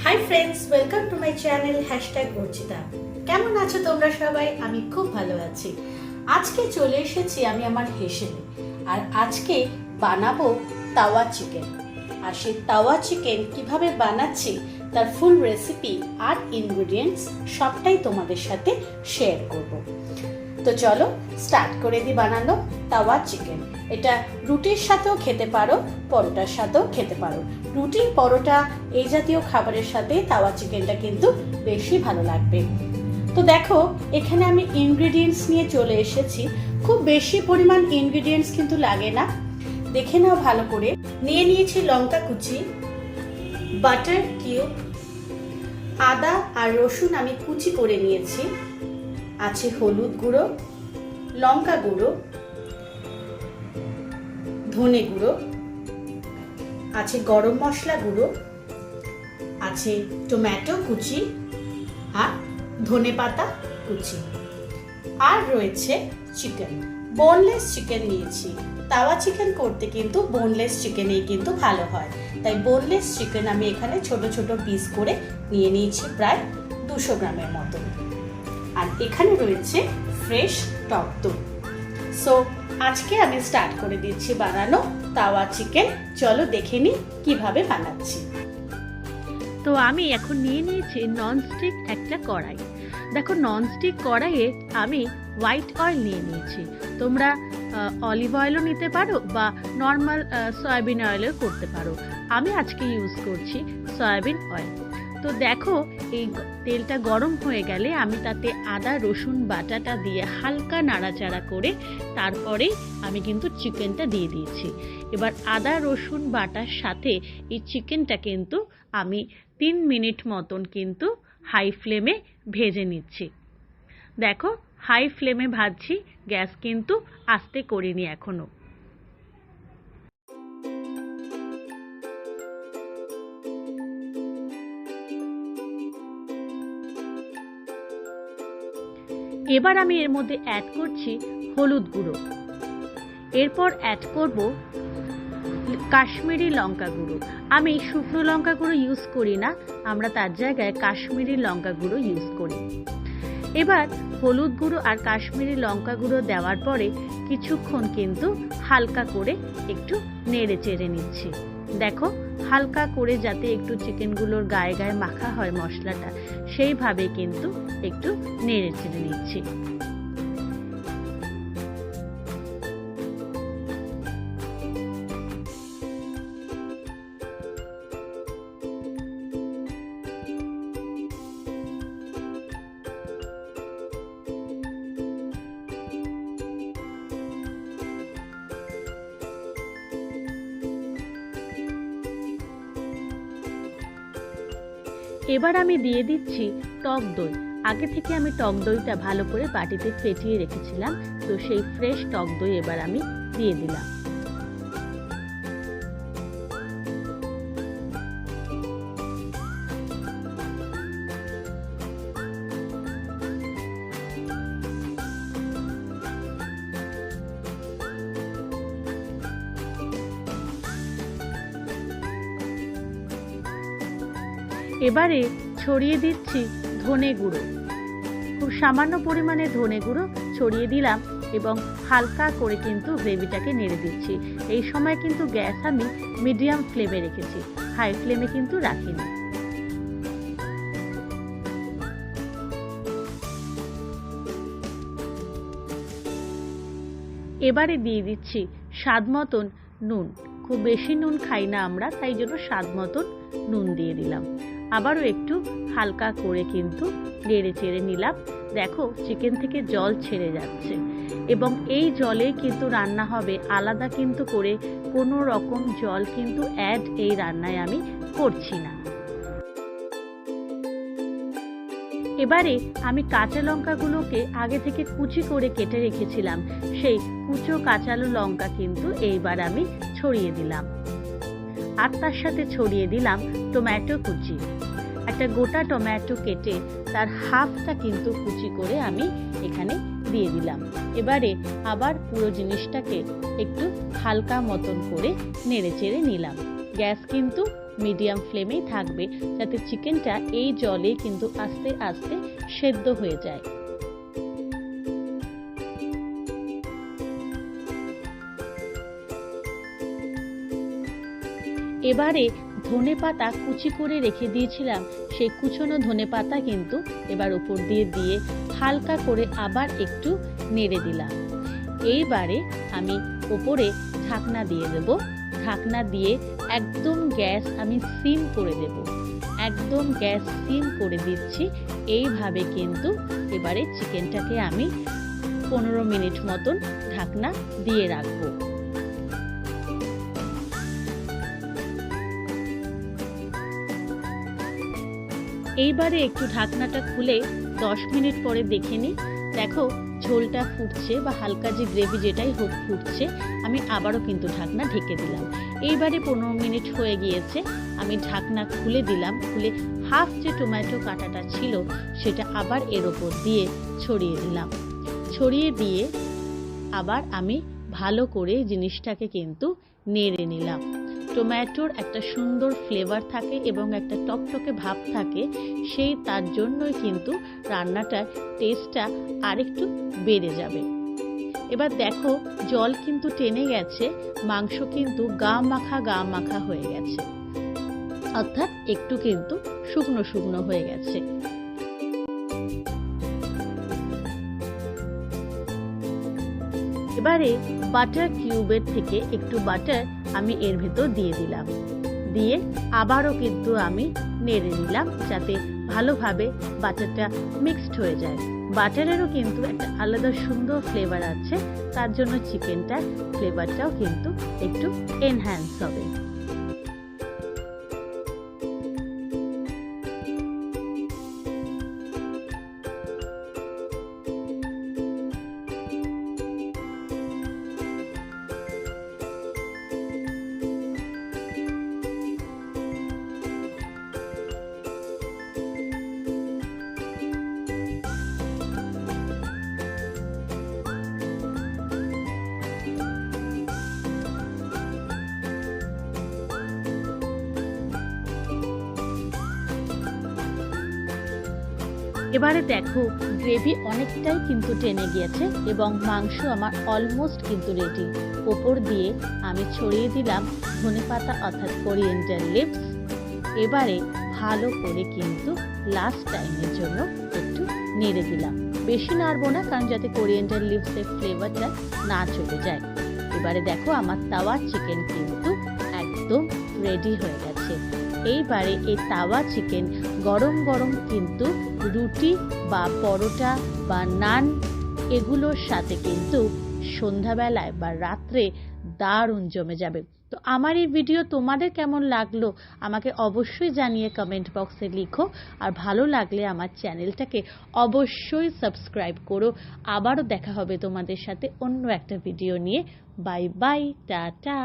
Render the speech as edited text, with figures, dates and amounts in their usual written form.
High friends, welcome to my channel #গর্জিতা। কেমন আছো তোমরা সবাই? আমি খুব ভালো আছি। আজকে চলে এসেছি আমি আমার হেসেলে, আর আজকে বানাবো তাওয়া চিকেন। আর সেই তাওয়া চিকেন কিভাবে বানাচ্ছি তার ফুল রেসিপি আর ইনগ্রেডিয়েন্টস সবটাই তোমাদের সাথে শেয়ার করব। তো চলো স্টার্ট করে দিই বানানো তাওয়া চিকেন। এটা রুটির সাথেও খেতে পারো, পরোটার সাথেও খেতে পারো। রুটি, পরোটা এই জাতীয় খাবারের সাথে তাওয়া চিকেনটা কিন্তু বেশি ভালো লাগবে। তো দেখো, এখানে আমি ইনগ্রেডিয়েন্টস নিয়ে চলে এসেছি। খুব বেশি পরিমাণ ইনগ্রেডিয়েন্টস কিন্তু লাগে না, দেখে নাও ভালো করে। নিয়ে নিয়েছি লঙ্কা কুচি, বাটার কিউব, আদা আর রসুন আমি কুচি করে নিয়েছি, আছে হলুদ গুঁড়ো, লঙ্কা গুঁড়ো, ধনে গুঁড়ো, আছে গরম মশলা গুঁড়ো, আছে টমেটো কুচি আর ধনে পাতা কুচি, আর রয়েছে চিকেন। বোনলেস চিকেন নিয়েছি। তাওয়া চিকেন করতে কিন্তু বোনলেস চিকেনেই কিন্তু ভালো হয়, তাই বোনলেস চিকেন আমি এখানে ছোট ছোট পিস করে নিয়ে নিয়েছি, প্রায় 200 গ্রামের মতো। আর এখানে রয়েছে ফ্রেশ টক দই। সো আজকে আমি স্টার্ট করে দিচ্ছি বানানো তাওয়া চিকেন। চলো দেখে নিই কিভাবে বানাচ্ছি। তো আমি এখন নিয়ে নিয়েছি ননস্টিক একটা কড়াই। দেখো, ননস্টিক কড়াইয়ে আমি হোয়াইট অয়েল নিয়ে নিয়েছি। তোমরা অলিভ অয়েলও নিতে পারো বা নর্মাল সয়াবিন অয়েলও করতে পারো। আমি আজকে ইউজ করছি সয়াবিন অয়েল। তো দেখো, এই তেলটা গরম হয়ে গেলে আমি তাতে আদা রসুন বাটাটা দিয়ে হালকা নাড়াচাড়া করে তারপরে আমি কিন্তু চিকেনটা দিয়ে দিয়েছি। এবার আদা রসুন বাটার সাথে এই চিকেনটা কিন্তু আমি 3 মিনিট মতন কিন্তু হাই ফ্লেমে ভেজে নিচ্ছি। দেখো, হাই ফ্লেমে ভাজছি, গ্যাস কিন্তু আস্তে করিনি এখনো। এবার আমি এর মধ্যে অ্যাড করছি হলুদ গুঁড়ো, এরপর অ্যাড করব কাশ্মীরি লঙ্কা গুঁড়ো। আমি শুকনো লঙ্কা গুঁড়ো ইউজ করি না, আমরা তার জায়গায় কাশ্মীরি লঙ্কা গুঁড়ো ইউজ করি। এবার হলুদ গুঁড়ো আর কাশ্মীরি লঙ্কা গুঁড়ো দেওয়ার পরে কিছুক্ষণ কিন্তু হালকা করে একটু নেড়ে চেড়ে নিচ্ছি। দেখো, হালকা করে যাতে একটু চিকেনগুলোর গায়ে গায়ে মাখা হয় মশলাটা, সেইভাবে কিন্তু একটু নেড়ে চেড়ে নিচ্ছি। এবার আমি দিয়ে দিচ্ছি টক দই। আগে থেকে আমি টক দইটা ভালো করে বাটিতে ফেটিয়ে রেখেছিলাম, তো সেই ফ্রেশ টক দই এবার আমি দিয়ে দিলাম। এবারে ছড়িয়ে দিচ্ছি ধনে গুঁড়ো, খুব সামান্য পরিমাণে ধনে গুঁড়ো ছড়িয়ে দিলাম এবং হালকা করে কিন্তু গ্রেভিটাকে নেড়ে দিচ্ছি। এই সময় কিন্তু গ্যাস আমি মিডিয়াম ফ্লেমে রেখেছি, হাই ফ্লেমে কিন্তু রাখিনি। এবারে দিয়ে দিচ্ছি স্বাদ মতন নুন। খুব বেশি নুন খাই না আমরা, তাই জন্য স্বাদ মতন নুন দিয়ে দিলাম। আবারও একটু হালকা করে কিন্তু নেড়ে চেড়ে নিলাম। দেখো, চিকেন থেকে জল ছেড়ে যাচ্ছে এবং এই জলে কিন্তু রান্না হবে, আলাদা কিন্তু করে কোনো রকম জল কিন্তু অ্যাড এই রান্নায় আমি করছি না। এবারে আমি কাঁচা লঙ্কাগুলোকে আগে থেকে কুচি করে কেটে রেখেছিলাম, সেই কুচো কাঁচা লঙ্কা কিন্তু এইবার আমি ছড়িয়ে দিলাম। আর তার সাথে ছড়িয়ে দিলাম টমেটো কুচি। একটা গোটা টমেটো কেটে তার হাফটা কিন্তু কুচি করে আমি এখানে দিয়ে দিলাম। এবারে আবার পুরো জিনিসটাকে একটু হালকা মতন করে নেড়ে চেড়ে নিলাম। গ্যাস কিন্তু মিডিয়াম ফ্লেমেই থাকবে, যাতে চিকেনটা এই জলে কিন্তু আস্তে আস্তে সেদ্ধ হয়ে যায়। এবারে ধনেপাতা কুচি করে রেখে দিয়েছিলাম, সেই কুচনো ধনেপাতা কিন্তু এবার উপর দিয়ে দিয়ে হালকা করে আবার একটু নেড়ে দিলাম। এইবারে আমি উপরে ঢাকনা দিয়ে দেব। ঢাকনা দিয়ে একদম গ্যাস আমি সিম করে দেব, একদম গ্যাস সিম করে দিচ্ছি। এইভাবে কিন্তু এবারে চিকেনটাকে আমি 15 মিনিট মতন ঢাকনা দিয়ে রাখবো। এইবারে একটু ঢাকনাটা খুলে 10 মিনিট পরে দেখে নিই। দেখো ঝোলটা ফুটছে বা হালকা যে গ্রেভি যেটাই হোক ফুটছে। আমি আবারও কিন্তু ঢাকনা ঢেকে দিলাম। এইবারে 15 মিনিট হয়ে গিয়েছে, আমি ঢাকনা খুলে দিলাম। খুলে হাফ যে টমেটো কাটাটা ছিল সেটা আবার এর ওপর দিয়ে ছড়িয়ে দিলাম। ছড়িয়ে দিয়ে আবার আমি ভালো করে জিনিসটাকে কিন্তু নেড়ে নিলাম। টমেটোর একটা সুন্দর ফ্লেভার থাকে এবং একটা টকটকে ভাব থাকে, সেই তার জন্যই কিন্তু রান্নাটার টেস্টটা আরেকটু বেড়ে যাবে। এবার দেখো জল কিন্তু টেনে গেছে, মাংস কিন্তু গা মাখা হয়ে গেছে, অর্থাৎ একটু কিন্তু শুকনো শুকনো হয়ে গেছে। এবারে বাটার কিউবের থেকে একটু বাটার আমি এর ভেতর দিয়ে দিলাম। দিয়ে আবারও কিন্তু আমি নেড়ে নিলাম, যাতে ভালোভাবে বাটারটা মিক্সড হয়ে যায়। বাটারেরও কিন্তু একটা আলাদা সুন্দর ফ্লেভার আছে, তার জন্য চিকেনটার ফ্লেভারটাও কিন্তু একটু এনহ্যান্স হবে। এবারে দেখো গ্রেভি অনেকটাই কিন্তু টেনে গিয়েছে এবং মাংস আমার অলমোস্ট কিন্তু রেডি। ওপর দিয়ে আমি ছড়িয়ে দিলাম ধনেপাতা অর্থাৎ কোরিয়েন্ডার লিভস। এবারে ভালো করে কিন্তু লাস্ট টাইমের জন্য একটু নেড়ে দিলাম। বেশি নাড়বো না, কারণ যাতে কোরিয়েন্ডার লিভসের ফ্লেভারটা না চলে যায়। এবারে দেখো আমার তাওয়া চিকেন কিন্তু একদম রেডি হয়ে গেছে। এইবারে এই তাওয়া চিকেন গরম গরম কিন্তু রুটি বা পরোটা বা নান এগুলোর সাথে কিন্তু সন্ধ্যাবেলায় বা রাত্রে দারুণ জমে যাবে। তো আমার এই ভিডিও তোমাদের কেমন লাগলো আমাকে অবশ্যই জানিয়ে কমেন্ট বক্সে লিখো। আর ভালো লাগলে আমার চ্যানেলটাকে অবশ্যই সাবস্ক্রাইব করো। আবারও দেখা হবে তোমাদের সাথে অন্য একটা ভিডিও নিয়ে। Bye bye, tata.